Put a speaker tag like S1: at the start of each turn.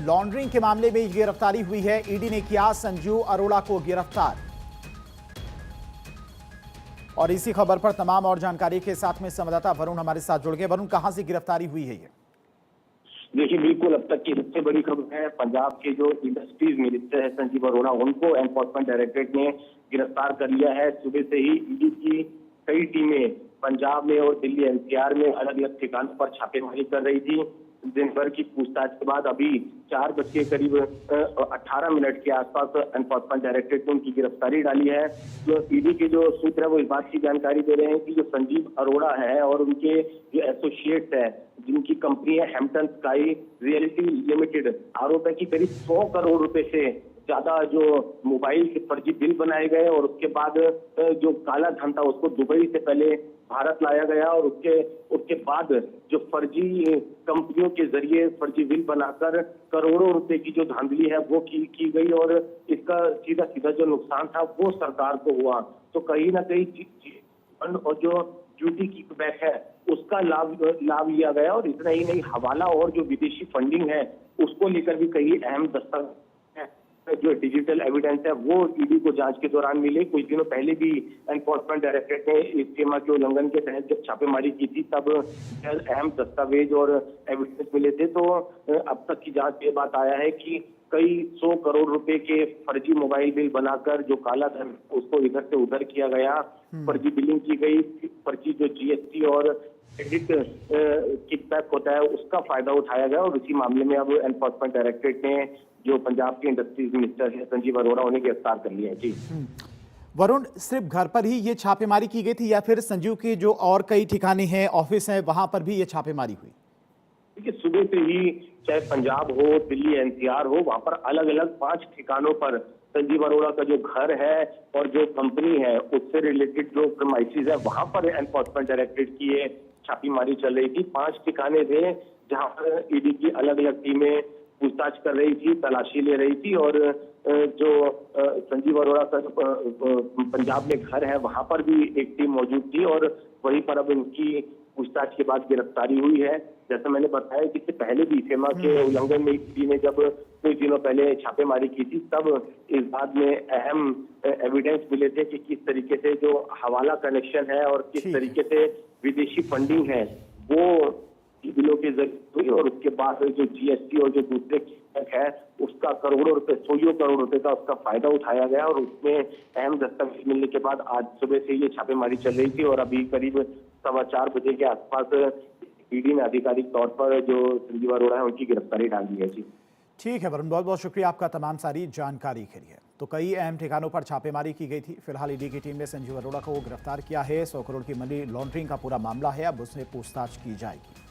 S1: Laundering के मामले में गिरफ्तारी हुई है। ईडी ने किया संजीव अरोड़ा को गिरफ्तार। और इसी खबर पर तमाम और जानकारी के साथ में संवाददाता वरुण हमारे साथ जुड़ गए। वरुण, कहां से गिरफ्तारी हुई है ये?
S2: देखिए, बिल्कुल अब तक की सबसे बड़ी खबर है, पंजाब के जो इंडस्ट्रीज मिनिस्टर है संजीव अरोड़ा, उनको एनफोर्समेंट डायरेक्टरेट ने गिरफ्तार कर लिया है। सुबह से ही ईडी की कई टीमें पंजाब में और दिल्ली एनसीआर में अलग अलग ठिकानों पर छापेमारी कर रही थी। दिन भर की पूछताछ के बाद अभी 4 बज के करीब 18 मिनट के आसपास एनफोर्समेंट डायरेक्टरेट ने उनकी गिरफ्तारी डाली है। जो ईडी के जो सूत्र है वो इस बात की जानकारी दे रहे हैं कि जो संजीव अरोड़ा है और उनके जो एसोसिएट्स है, जिनकी कंपनी है हैम्पटन स्काई रियल्टी लिमिटेड, आरोप है कि करीब 100 करोड़ रुपए से ज्यादा जो मोबाइल के फर्जी बिल बनाए गए और उसके बाद जो काला धन था उसको दुबई से पहले भारत लाया गया और उसके बाद जो फर्जी कंपनियों के जरिए फर्जी बिल बनाकर करोड़ों रुपए की जो धांधली है वो की गई और इसका सीधा सीधा जो नुकसान था वो सरकार को हुआ। तो कहीं ना कहीं और जो ड्यूटी की बैक है उसका लाभ लिया गया और इतना ही नहीं, हवाला और जो विदेशी फंडिंग है उसको लेकर भी कई अहम दस्तावेज जो डिजिटल एविडेंस है वो ईडी को जांच के दौरान मिले। कुछ दिनों पहले भी एनफोर्समेंट डायरेक्टरेट ने इस सीमा के उल्लंघन के तहत जब छापेमारी की थी तब अहम दस्तावेज और एविडेंस मिले थे। तो अब तक की जांच ये बात आया है कि कई 100 करोड़ रुपए के फर्जी मोबाइल बिल बनाकर जो काला धन उसको इधर से उधर किया गया, फर्जी बिलिंग की गई, फर्जी जो जीएसटी और क्रेडिट किकबैक होता है उसका फायदा उठाया गया और इसी मामले में अब एनफोर्समेंट डायरेक्टरेट ने जो पंजाब के इंडस्ट्रीज मिनिस्टर है संजीव अरोड़ा उन्हें गिरफ्तार कर लिया है। जी
S1: वरुण, सिर्फ घर पर ही ये छापेमारी की गई थी या फिर संजीव के जो और कई ठिकाने हैं, ऑफिस हैं, वहां पर भी ये छापेमारी हुई?
S2: देखिए, सुबह से ही चाहे पंजाब हो, दिल्ली एनसीआर हो, वहां पर अलग अलग 5 ठिकानों पर संजीव अरोड़ा का जो घर है और जो कंपनी है उससे रिलेटेड जो प्रीमाइसेस है वहां पर एनफोर्समेंट डायरेक्टरेट की ये छापेमारी चल रही थी। 5 ठिकाने थे जहां पर ईडी की अलग अलग टीमें पूछताछ कर रही थी, तलाशी ले रही थी और जो संजीव अरोड़ा का पंजाब में घर है वहां पर भी एक टीम मौजूद थी और वहीं पर अब इनकी पूछताछ के बाद गिरफ्तारी हुई है। जैसा मैंने बताया कि इससे पहले भी सीमा के उल्लंघन में ईडी ने जब कुछ दिनों पहले छापेमारी की थी तब इस बात में अहम एविडेंस मिले थे कि किस तरीके से जो हवाला कनेक्शन है और किस तरीके से विदेशी फंडिंग है वो बिलों के जरिए हुई और उसके बाद जो जीएसटी और जो दूसरे है उसका करोड़ों रुपए, 100 करोड़ रुपए का उसका फायदा उठाया गया और उसमें अहम दस्तावेज मिलने के बाद आज सुबह से ये छापेमारी चल रही थी और अभी करीब 4:15 बजे के आसपास ईडी ने आधिकारिक तौर पर जो संजीव अरोड़ा है उनकी गिरफ्तारी डाल दी है। जी
S1: ठीक है वरुण, बहुत बहुत शुक्रिया आपका तमाम सारी जानकारी के लिए। तो कई अहम ठिकानों पर छापेमारी की गई थी। फिलहाल ईडी की टीम ने संजीव अरोड़ा को गिरफ्तार किया है। 100 करोड़ की मनी लॉन्ड्रिंग का पूरा मामला है, अब उससे पूछताछ की जाएगी।